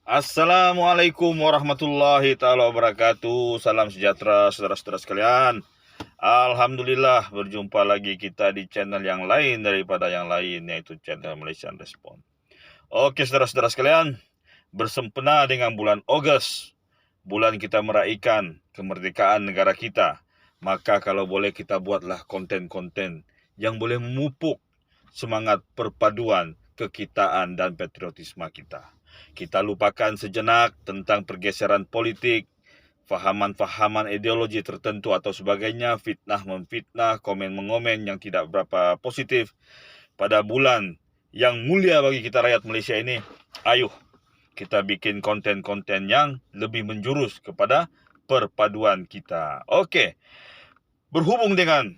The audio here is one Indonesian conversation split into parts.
Assalamualaikum warahmatullahi ta'ala wabarakatuh. Salam sejahtera saudara-saudara sekalian. Alhamdulillah berjumpa lagi kita di channel yang lain daripada yang lain, yaitu channel Malaysian Respond. Oke saudara-saudara sekalian, bersempena dengan bulan Ogos, bulan kita meraihkan kemerdekaan negara kita, maka kalau boleh kita buatlah konten-konten yang boleh memupuk semangat perpaduan, kekitaan dan patriotisme kita. Kita lupakan sejenak tentang pergeseran politik, fahaman-fahaman ideologi tertentu atau sebagainya, fitnah-memfitnah, komen-mengomen yang tidak berapa positif. Pada bulan yang mulia bagi kita rakyat Malaysia ini, ayo kita bikin konten-konten yang lebih menjurus kepada perpaduan kita. Oke, berhubung dengan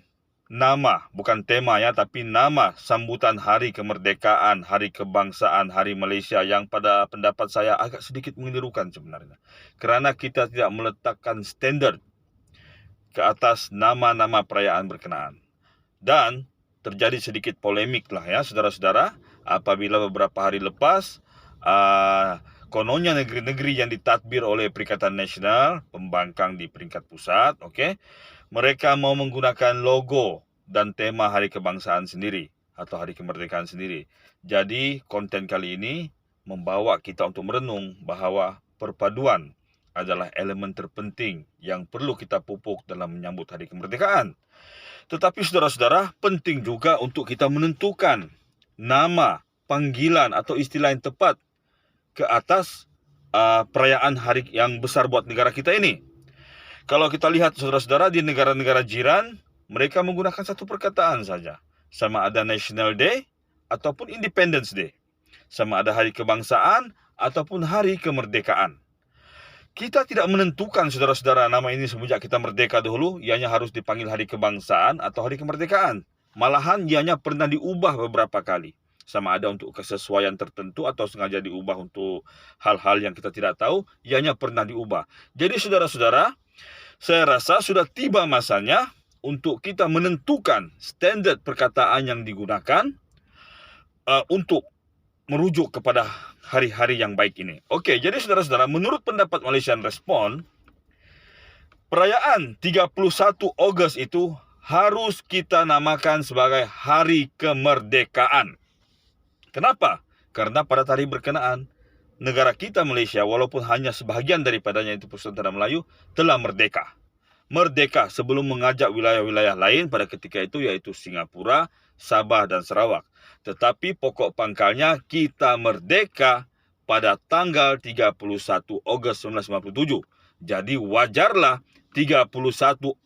nama, bukan tema ya, tapi nama sambutan Hari Kemerdekaan, Hari Kebangsaan, Hari Malaysia yang pada pendapat saya agak sedikit mengelirukan sebenarnya. Kerana kita tidak meletakkan standard ke atas nama-nama perayaan berkenaan. Dan terjadi sedikit polemik lah ya saudara-saudara, apabila beberapa hari lepas kononnya negeri-negeri yang ditadbir oleh Perikatan Nasional, pembangkang di peringkat pusat, mereka mau menggunakan logo dan tema Hari Kebangsaan sendiri atau Hari Kemerdekaan sendiri. Jadi konten kali ini membawa kita untuk merenung bahawa perpaduan adalah elemen terpenting yang perlu kita pupuk dalam menyambut Hari Kemerdekaan. Tetapi saudara-saudara, penting juga untuk kita menentukan nama, panggilan atau istilah yang tepat ke atas perayaan hari yang besar buat negara kita ini. Kalau kita lihat saudara-saudara di negara-negara jiran, mereka menggunakan satu perkataan saja. Sama ada National Day ataupun Independence Day. Sama ada Hari Kebangsaan ataupun Hari Kemerdekaan. Kita tidak menentukan saudara-saudara nama ini semenjak kita merdeka dahulu, ianya harus dipanggil Hari Kebangsaan atau Hari Kemerdekaan. Malahan ianya pernah diubah beberapa kali. Sama ada untuk kesesuaian tertentu atau sengaja diubah untuk hal-hal yang kita tidak tahu, ianya pernah diubah. Jadi saudara-saudara, saya rasa sudah tiba masanya untuk kita menentukan standard perkataan yang digunakan untuk merujuk kepada hari-hari yang baik ini. Oke, jadi saudara-saudara, menurut pendapat Malaysian Respond, perayaan 31 Ogos itu harus kita namakan sebagai Hari Kemerdekaan. Kenapa? Karena pada hari berkenaan, negara kita Malaysia, walaupun hanya sebahagian daripadanya itu Persatuan Tanah Melayu, telah merdeka. Merdeka sebelum mengajak wilayah-wilayah lain pada ketika itu, yaitu Singapura, Sabah dan Sarawak. Tetapi pokok pangkalnya kita merdeka pada tanggal 31 Ogos 1957. Jadi wajarlah 31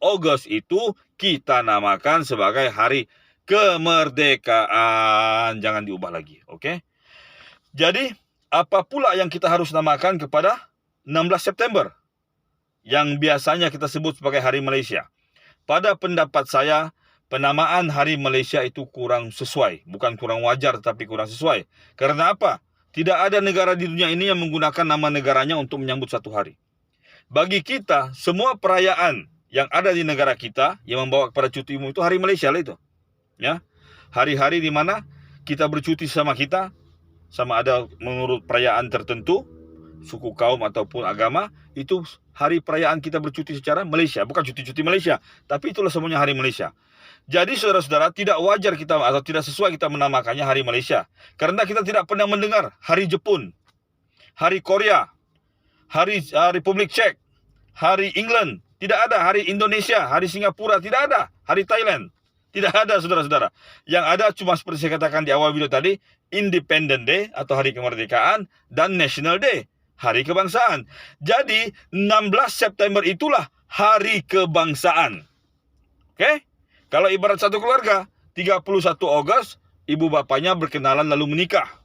Ogos itu kita namakan sebagai Hari Kemerdekaan. Jangan diubah lagi, oke? Jadi, apa pula yang kita harus namakan kepada 16 September? Yang biasanya kita sebut sebagai Hari Malaysia. Pada pendapat saya, penamaan Hari Malaysia itu kurang sesuai. Bukan kurang wajar, tetapi kurang sesuai. Karena apa? Tidak ada negara di dunia ini yang menggunakan nama negaranya untuk menyambut satu hari. Bagi kita, semua perayaan yang ada di negara kita yang membawa kepada cuti umum itu Hari Malaysia lah itu. Ya, hari-hari di mana kita bercuti sama kita, sama ada menurut perayaan tertentu, suku kaum ataupun agama, itu hari perayaan kita bercuti secara Malaysia, bukan cuti-cuti Malaysia, tapi itulah semuanya Hari Malaysia. Jadi saudara-saudara, tidak wajar kita atau tidak sesuai kita menamakannya Hari Malaysia, karena kita tidak pernah mendengar Hari Jepun, Hari Korea, Hari Republik Czech, Hari England, tidak ada. Hari Indonesia, Hari Singapura, tidak ada. Hari Thailand, tidak ada saudara-saudara. Yang ada cuma seperti saya katakan di awal video tadi, Independence Day atau Hari Kemerdekaan dan National Day, Hari Kebangsaan. Jadi 16 September itulah Hari Kebangsaan. Oke? Kalau ibarat satu keluarga, 31 Ogos ibu bapaknya berkenalan lalu menikah.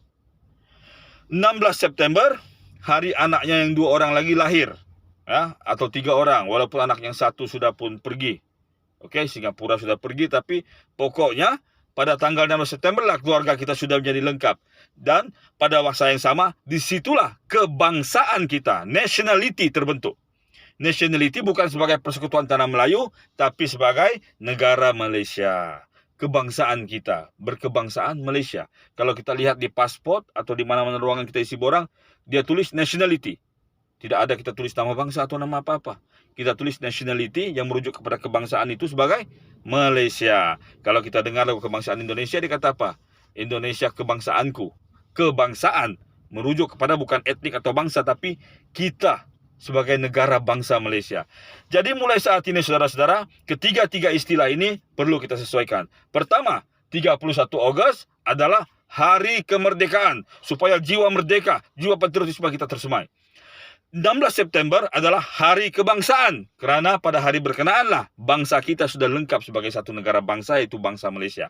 16 September hari anaknya yang 2 orang lagi lahir, ya, atau 3 orang, walaupun anak yang 1 sudah pun pergi. Oke, Singapura sudah pergi, tapi pokoknya pada tanggal 16 September lah keluarga kita sudah menjadi lengkap. Dan pada masa yang sama, disitulah kebangsaan kita, nationality terbentuk. Nationality bukan sebagai Persekutuan Tanah Melayu, tapi sebagai negara Malaysia. kebangsaan kita, berkebangsaan Malaysia. Kalau kita lihat di paspor atau di mana-mana ruangan kita isi borang, dia tulis nationality. Tidak ada kita tulis nama bangsa atau nama apa-apa. Kita tulis nationality yang merujuk kepada kebangsaan itu sebagai Malaysia. Kalau kita dengar lagu kebangsaan Indonesia, dia kata apa? Indonesia kebangsaanku. Kebangsaan merujuk kepada bukan etnik atau bangsa, tapi kita sebagai negara bangsa Malaysia. Jadi mulai saat ini saudara-saudara, ketiga-tiga istilah ini perlu kita sesuaikan. Pertama, 31 Ogos adalah hari kemerdekaan, supaya jiwa merdeka, jiwa patriotisme kita tersemai. 16 September adalah hari kebangsaan, kerana pada hari berkenaanlah bangsa kita sudah lengkap sebagai satu negara bangsa, yaitu bangsa Malaysia.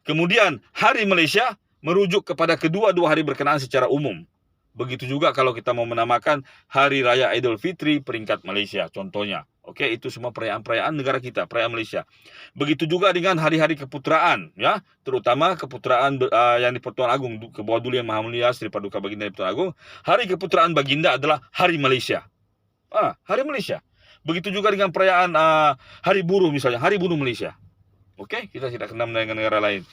Kemudian hari Malaysia merujuk kepada kedua-dua hari berkenaan secara umum. Begitu juga kalau kita mau menamakan Hari Raya Idul Fitri peringkat Malaysia, contohnya. Oke, itu semua perayaan-perayaan negara kita, perayaan Malaysia. Begitu juga dengan hari-hari keputeraan, ya, terutama keputeraan yang di Pertuan Agong, ke bawah dulu yang Maha Mulia Sri Paduka Baginda di Pertuan Agong. Hari keputeraan Baginda adalah Hari Malaysia. Hari Malaysia. Begitu juga dengan perayaan Hari Buruh misalnya, Hari Buruh Malaysia. Oke, kita tidak kenal dengan negara lain.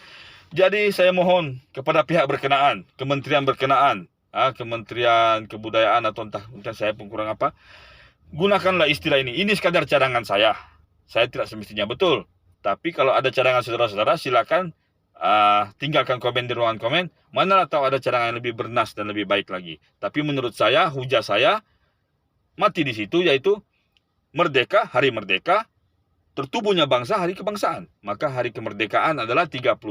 Jadi saya mohon kepada pihak berkenaan, kementerian berkenaan, Kementerian Kebudayaan atau entah saya pun kurang apa, gunakanlah istilah ini. Ini sekadar cadangan saya. Saya tidak semestinya betul. Tapi kalau ada cadangan saudara-saudara, silakan tinggalkan komen di ruangan komen. Manalah tahu ada cadangan yang lebih bernas dan lebih baik lagi. Tapi menurut saya, hujah saya mati di situ, yaitu merdeka, hari merdeka, tertubuhnya bangsa, hari kebangsaan. Maka hari kemerdekaan adalah 31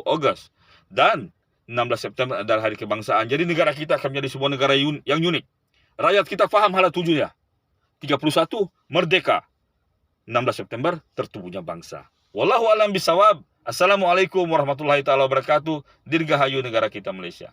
Ogos. Dan 16 September adalah hari kebangsaan. Jadi negara kita akan menjadi sebuah negara yang unik. Rakyat kita faham hala tujuannya. 31 merdeka. 16 September tertubuhnya bangsa. Wallahu a'lam bishawab. Assalamualaikum warahmatullahi taala wabarakatuh. Dirgahayu negara kita Malaysia.